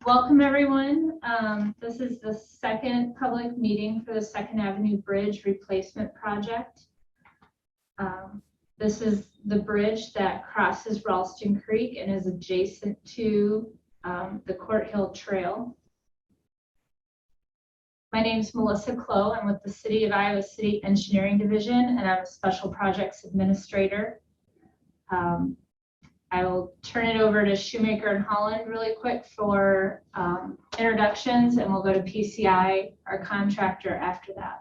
Welcome, everyone. This is the second public meeting for the Second Avenue Bridge Replacement Project. This is the bridge that crosses Ralston Creek and is adjacent to the Court Hill Trail. My name is Melissa Clow. I'm with the City of Iowa City Engineering Division, and I'm a Special Projects Administrator. I will turn it over to Shoemaker and Holland really quick for introductions, and we'll go to PCI, our contractor, after that.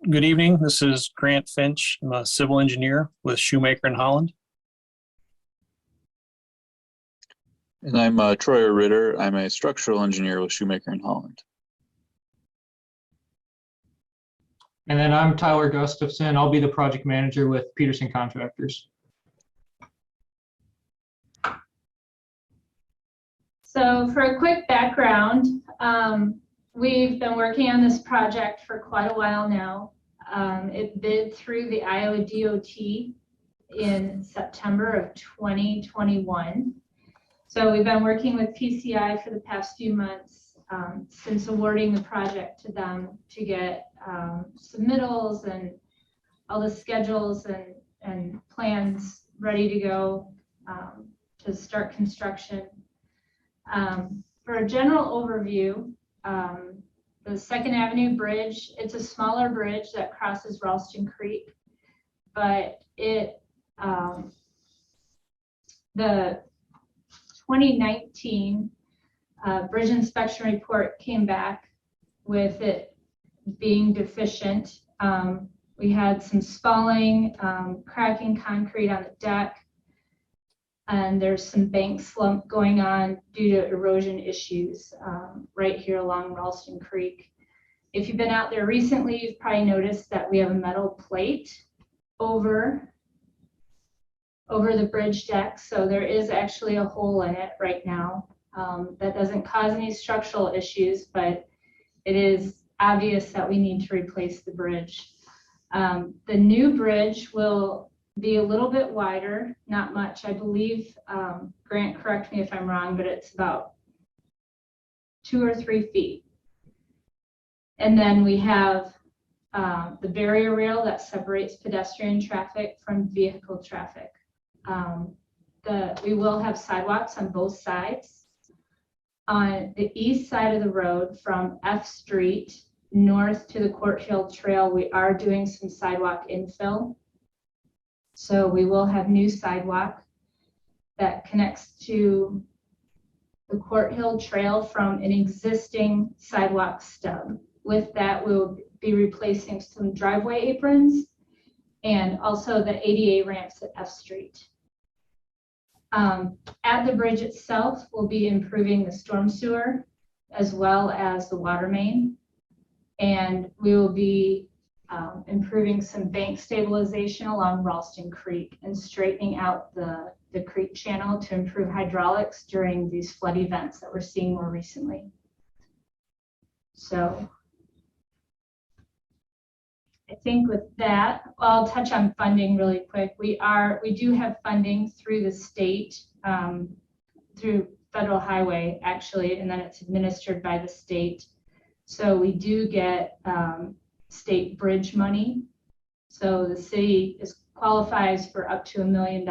Good evening. This is Grant Finch. I'm a civil engineer with Shoemaker and Holland. And I'm Troy Ritter. I'm a structural engineer with Shoemaker and Holland. And then I'm Tyler Gustafson. I'll be the project manager with Peterson Contractors. So for a quick background, we've been working on this project for quite a while now. It bid through the Iowa DOT in September of 2021. So we've been working with PCI for the past few months since awarding the project to them to get submittals and all the schedules and plans ready to go to start construction. For a general overview, the Second Avenue Bridge, it's a smaller bridge that crosses Ralston Creek, but the 2019 bridge inspection report came back with it being deficient. We had some spalling, cracking concrete on the deck, and there's some bank slump going on due to erosion issues right here along Ralston Creek. If you've been out there recently, you've probably noticed that we have a metal plate over the bridge deck, so there is actually a hole in it right now. That doesn't cause any structural issues, but it is obvious that we need to replace the bridge. The new bridge will be a little bit wider, not much. I believe, Grant, correct me if I'm wrong, but it's about 2 or 3 feet. And then we have the barrier rail that separates pedestrian traffic from vehicle traffic. We will have sidewalks on both sides. On the east side of the road from F Street north to the Court Hill Trail, we are doing some sidewalk infill. So we will have new sidewalk that connects to the Court Hill Trail from an existing sidewalk stub. With that, we'll be replacing some driveway aprons and also the ADA ramps at F Street. At the bridge itself, we'll be improving the storm sewer as well as the water main. And we will be improving some bank stabilization along Ralston Creek and straightening out the creek channel to improve hydraulics during these flood events that we're seeing more recently. So I think with that, I'll touch on funding really quick. We do have funding through the state, through federal highway actually, and then it's administered by the state. So we do get state bridge money. So the city qualifies for up to $1 million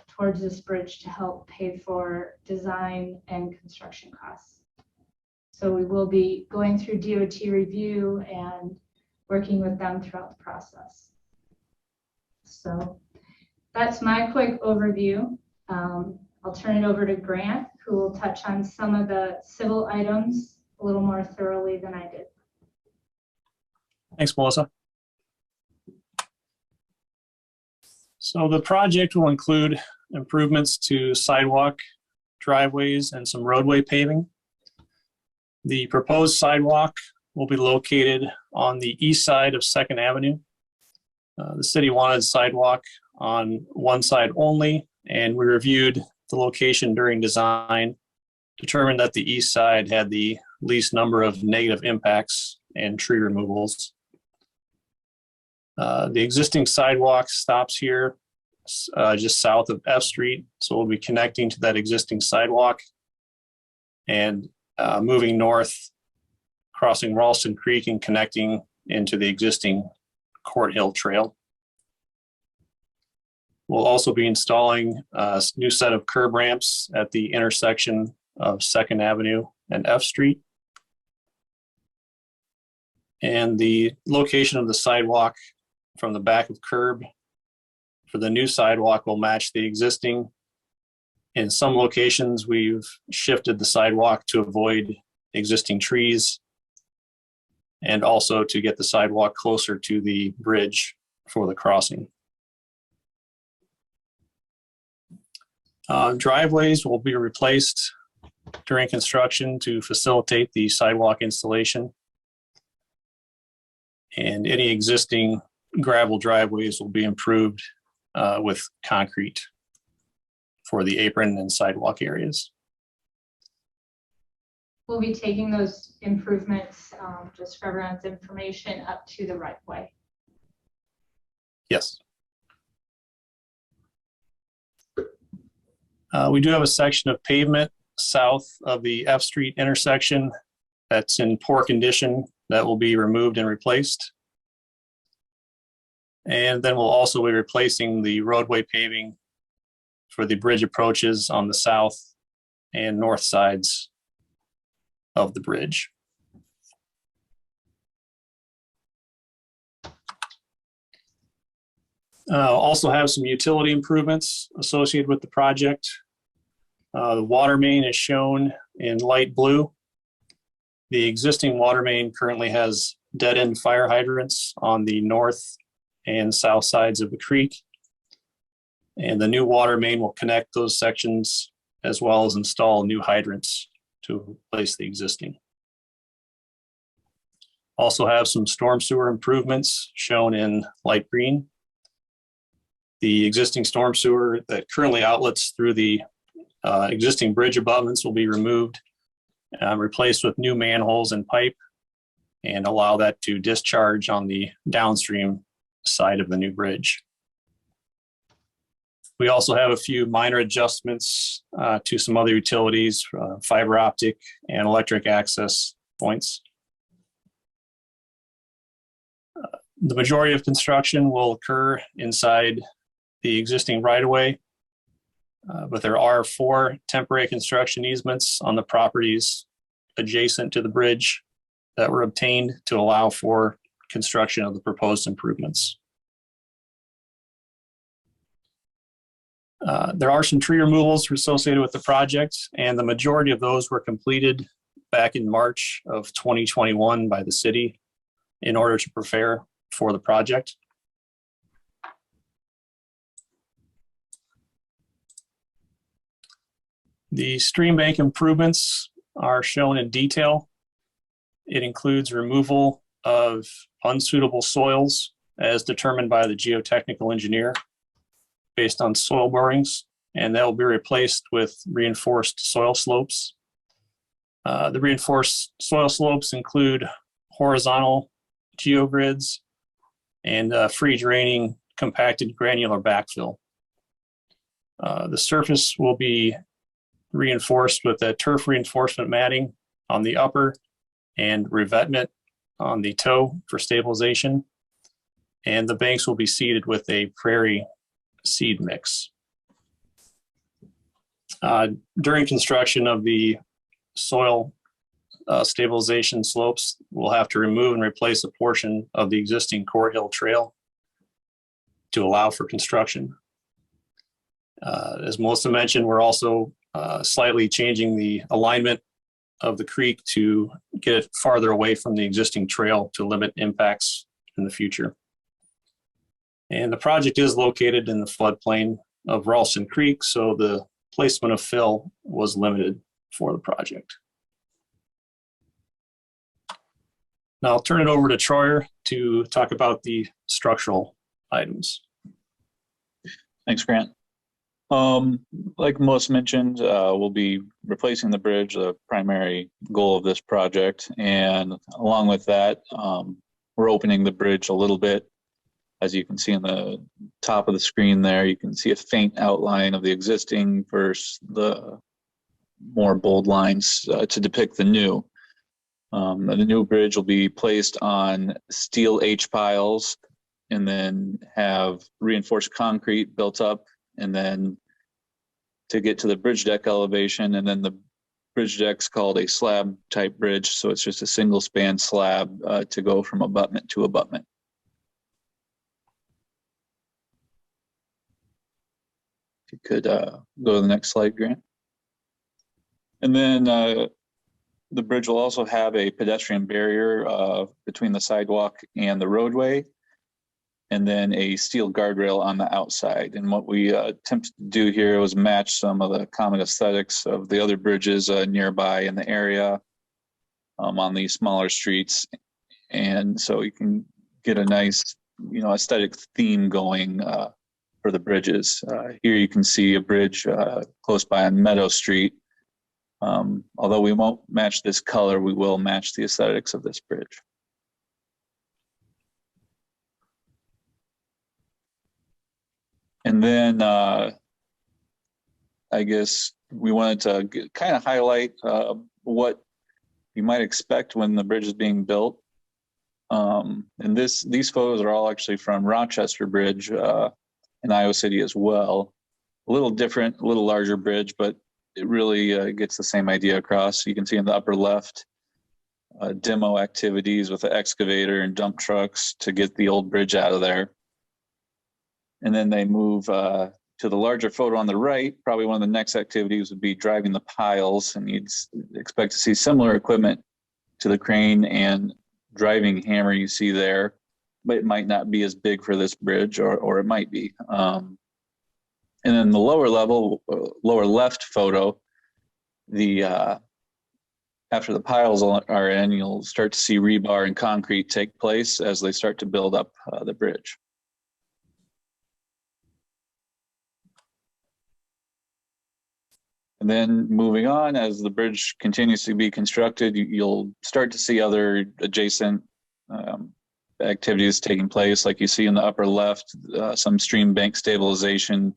towards this bridge to help pay for design and construction costs. So we will be going through DOT review and working with them throughout the process. So that's my quick overview. I'll turn it over to Grant, who will touch on some of the civil items a little more thoroughly than I did. Thanks, Melissa. So the project will include improvements to sidewalk, driveways, and some roadway paving. The proposed sidewalk will be located on the east side of Second Avenue. The city wanted sidewalk on one side only, and we reviewed the location during design, determined that the east side had the least number of negative impacts and tree removals. The existing sidewalk stops here just south of F Street. So we'll be connecting to that existing sidewalk and moving north, crossing Ralston Creek and connecting into the existing Court Hill Trail. We'll also be installing a new set of curb ramps at the intersection of 2nd Avenue and F Street. And the location of the sidewalk from the back of curb for the new sidewalk will match the existing. In some locations, we've shifted the sidewalk to avoid existing trees and also to get the sidewalk closer to the bridge for the crossing. Driveways will be replaced during construction to facilitate the sidewalk installation. And any existing gravel driveways will be improved with concrete for the apron and sidewalk areas. We'll be taking those improvements, just for everyone's information, up to the right way. Yes. We do have a section of pavement south of the F Street intersection that's in poor condition that will be removed and replaced. And then we'll also be replacing the roadway paving for the bridge approaches on the south and north sides of the bridge. Also have some utility improvements associated with the project. The water main is shown in light blue. The existing water main currently has dead-end fire hydrants on the north and south sides of the creek. And the new water main will connect those sections as well as install new hydrants to replace the existing. Also have some storm sewer improvements shown in light green. The existing storm sewer that currently outlets through the existing bridge abutments will be removed, replaced with new manholes and pipe, and allow that to discharge on the downstream side of the new bridge. We also have a few minor adjustments to some other utilities, fiber optic and electric access points. The majority of construction will occur inside the existing right-of-way, but there are 4 temporary construction easements on the properties adjacent to the bridge that were obtained to allow for construction of the proposed improvements. There are some tree removals associated with the project, and the majority of those were completed back in March of 2021 by the city in order to prepare for the project. The stream bank improvements are shown in detail. It includes removal of unsuitable soils as determined by the geotechnical engineer based on soil borings, and that will be replaced with reinforced soil slopes. The reinforced soil slopes include horizontal geogrids and free draining compacted granular backfill. The surface will be reinforced with a turf reinforcement matting on the upper and revetment on the toe for stabilization. And the banks will be seeded with a prairie seed mix. During construction of the soil stabilization slopes, we'll have to remove and replace a portion of the existing Court Hill Trail to allow for construction. As Melissa mentioned, we're also slightly changing the alignment of the creek to get it farther away from the existing trail to limit impacts in the future. And the project is located in the floodplain of Ralston Creek, so the placement of fill was limited for the project. Now I'll turn it over to Troyer to talk about the structural items. Thanks, Grant. Like most mentioned, we'll be replacing the bridge, the primary goal of this project. And along with that, we're opening the bridge a little bit As you can see in the top of the screen there, you can see a faint outline of the existing versus the more bold lines to depict the new. The new bridge will be placed on steel H piles and then have reinforced concrete built up, and then to get to the bridge deck elevation, and then the bridge deck's called a slab type bridge, so it's just a single span slab to go from abutment to abutment. If you could go to the next slide, Grant. And then the bridge will also have a pedestrian barrier between the sidewalk and the roadway, and then a steel guardrail on the outside. And what we attempted to do here was match some of the common aesthetics of the other bridges nearby in the area on these smaller streets. And so you can get a nice, aesthetic theme going for the bridges. Here you can see a bridge close by on Meadow Street. Although we won't match this color, we will match the aesthetics of this bridge. And then I guess we wanted to kind of highlight what you might expect when the bridge is being built. And these photos are all actually from Rochester Bridge in Iowa City as well. A little different, a little larger bridge, but it really gets the same idea across. You can see in the upper left demo activities with the excavator and dump trucks to get the old bridge out of there. And then they move to the larger photo on the right. Probably one of the next activities would be driving the piles, and you'd expect to see similar equipment to the crane and driving hammer you see there, but it might not be as big for this bridge, or it might be. And then the lower level, lower left photo, after the piles are in, you'll start to see rebar and concrete take place as they start to build up the bridge. And then moving on, as the bridge continues to be constructed, you'll start to see other adjacent activities taking place. Like you see in the upper left, some stream bank stabilization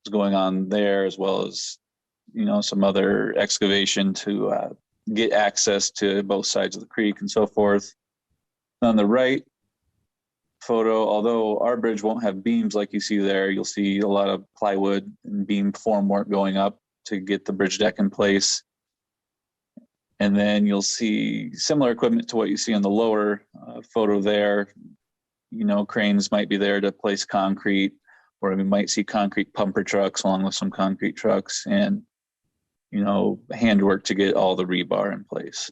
is going on there, as well as, some other excavation to get access to both sides of the creek and so forth. On the right photo, although our bridge won't have beams like you see there, you'll see a lot of plywood and beam formwork going up to get the bridge deck in place. And then you'll see similar equipment to what you see in the lower photo there. Cranes might be there to place concrete, or we might see concrete pumper trucks along with some concrete trucks, and handwork to get all the rebar in place.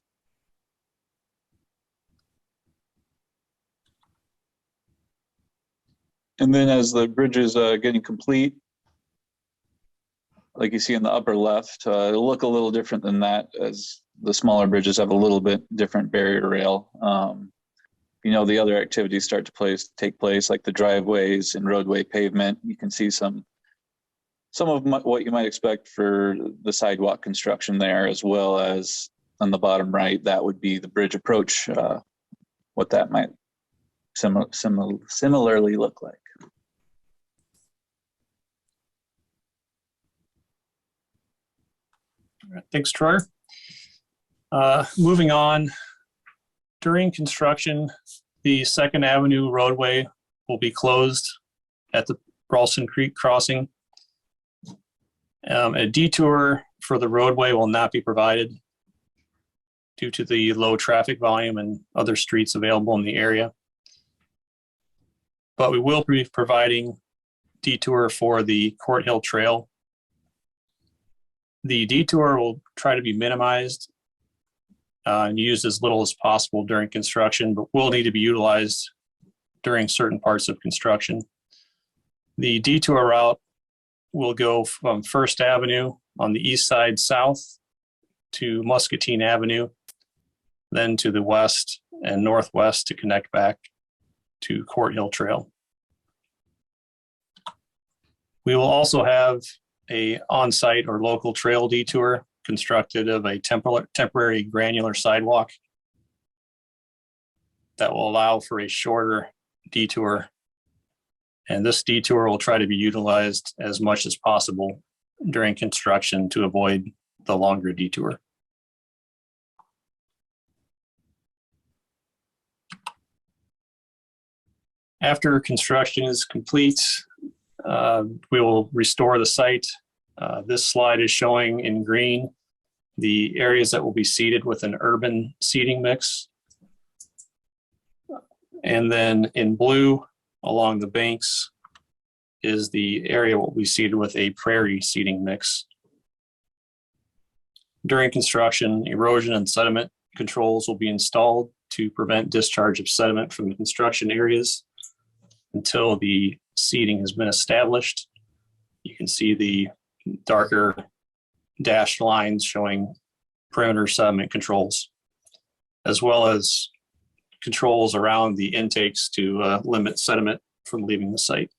And then as the bridge is getting complete, like you see in the upper left, it'll look a little different than that, as the smaller bridges have a little bit different barrier rail. The other activities start to take place, like the driveways and roadway pavement. You can see some of what you might expect for the sidewalk construction there, as well as on the bottom right, that would be the bridge approach, what that might similarly look like. All right, thanks, Troy. Moving on, during construction, the 2nd Avenue roadway will be closed at the Ralston Creek crossing. A detour for the roadway will not be provided due to the low traffic volume and other streets available in the area. But we will be providing detour for the Court Hill Trail. The detour will try to be minimized and used as little as possible during construction, but will need to be utilized during certain parts of construction. The detour route will go from 1st Avenue on the east side south to Muscatine Avenue, then to the west and northwest to connect back to Court Hill Trail. We will also have a on-site or local trail detour constructed of a temporary granular sidewalk that will allow for a shorter detour And this detour will try to be utilized as much as possible during construction to avoid the longer detour. After construction is complete, we will restore the site. This slide is showing in green the areas that will be seeded with an urban seeding mix. And then in blue along the banks is the area will be seeded with a prairie seeding mix. During construction, erosion and sediment controls will be installed to prevent discharge of sediment from the construction areas until the seeding has been established. You can see the darker dashed lines showing perimeter sediment controls, as well as controls around the intakes to limit sediment from leaving the site.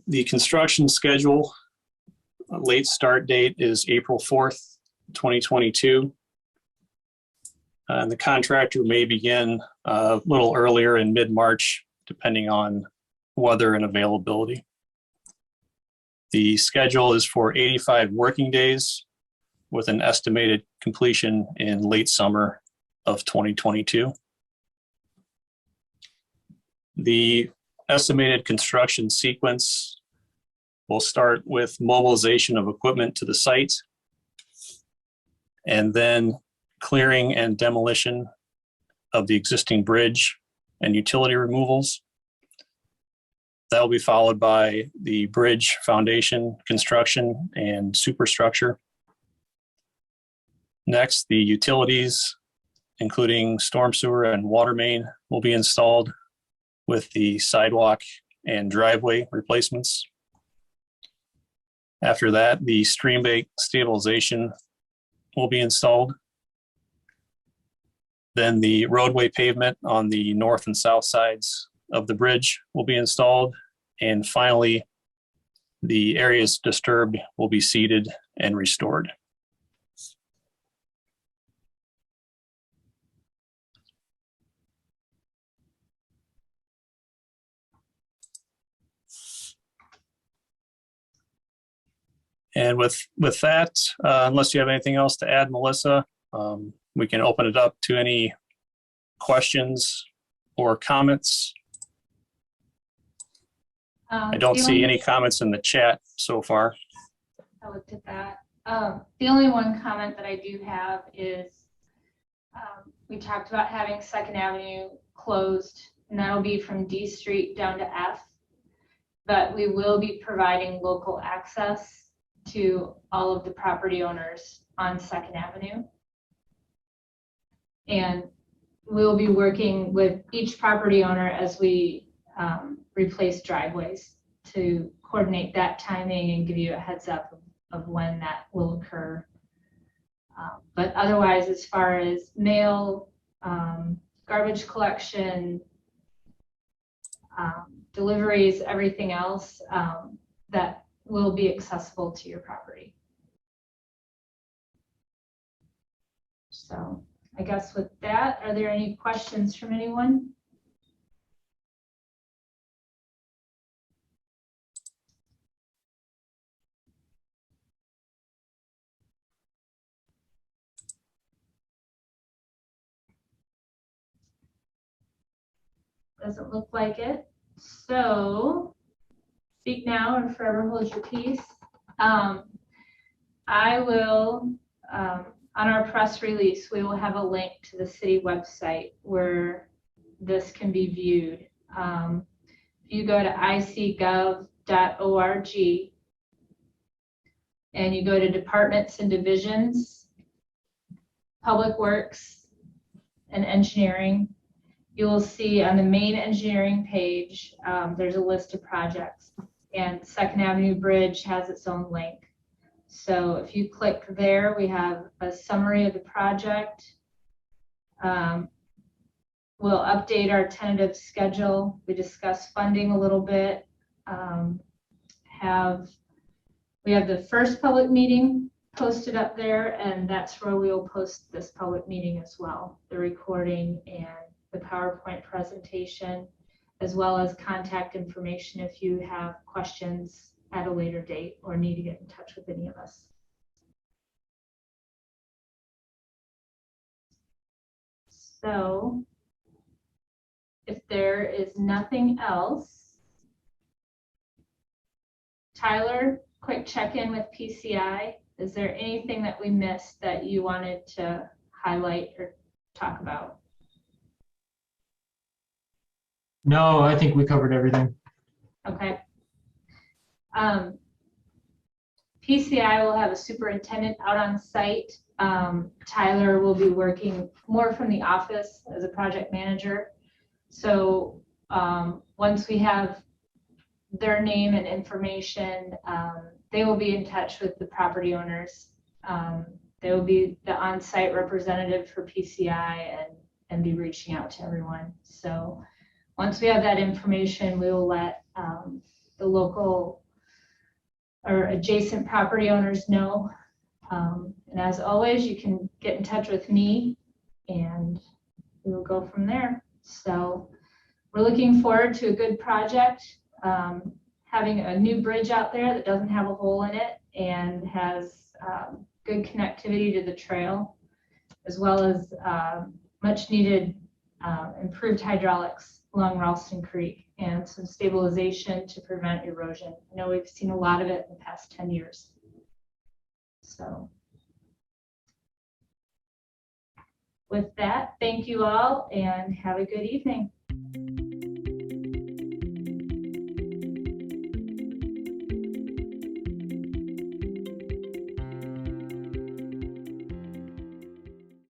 The construction schedule, late start date is April 4th, 2022. And the contractor may begin a little earlier in mid-March, depending on weather and availability. The schedule is for 85 working days with an estimated completion in late summer of 2022. The estimated construction sequence will start with mobilization of equipment to the site, and then clearing and demolition of the existing bridge and utility removals. That will be followed by the bridge foundation construction and superstructure. Next, the utilities, including storm sewer and water main, will be installed with the sidewalk and driveway replacements. After that, the stream bank stabilization will be installed. Then the roadway pavement on the north and south sides of the bridge will be installed. And finally, the areas disturbed will be seeded and restored. And with that, unless you have anything else to add, Melissa, we can open it up to any questions or comments. I don't see any comments in the chat so far. I looked at that. The only one comment that I do have is we talked about having 2nd Avenue closed, and that'll be from D Street down to F. But we will be providing local access to all of the property owners on 2nd Avenue. And we'll be working with each property owner as we replace driveways to coordinate that timing and give you a heads up of when that will occur. But otherwise, as far as mail, garbage collection, deliveries, everything else, that will be accessible to your property. So I guess with that, are there any questions from anyone? Doesn't look like it. So speak now or forever hold your peace. I will, on our press release, we will have a link to the city website where this can be viewed. If you go to icgov.org and you go to departments and divisions, public works and engineering, you will see on the main engineering page, there's a list of projects, and 2nd Avenue Bridge has its own link. So if you click there, we have a summary of the project. We'll update our tentative schedule. We discuss funding a little bit. We have the first public meeting posted up there, and that's where we will post this public meeting as well, the recording and the PowerPoint presentation, as well as contact information if you have questions at a later date or need to get in touch with any of us. So if there is nothing else, Tyler, quick check-in with PCI. Is there anything that we missed that you wanted to highlight or talk about? No, I think we covered everything. Okay. PCI will have a superintendent out on site. Tyler will be working more from the office as a project manager. So once we have their name and information, they will be in touch with the property owners. They will be the on-site representative for PCI and be reaching out to everyone. So once we have that information, we will let the local or adjacent property owners know. And as always, you can get in touch with me and we will go from there. So we're looking forward to a good project, having a new bridge out there that doesn't have a hole in it and has good connectivity to the trail, as well as much needed improved hydraulics along Ralston Creek and some stabilization to prevent erosion. I know we've seen a lot of it in the past 10 years. So with that, thank you all and have a good evening.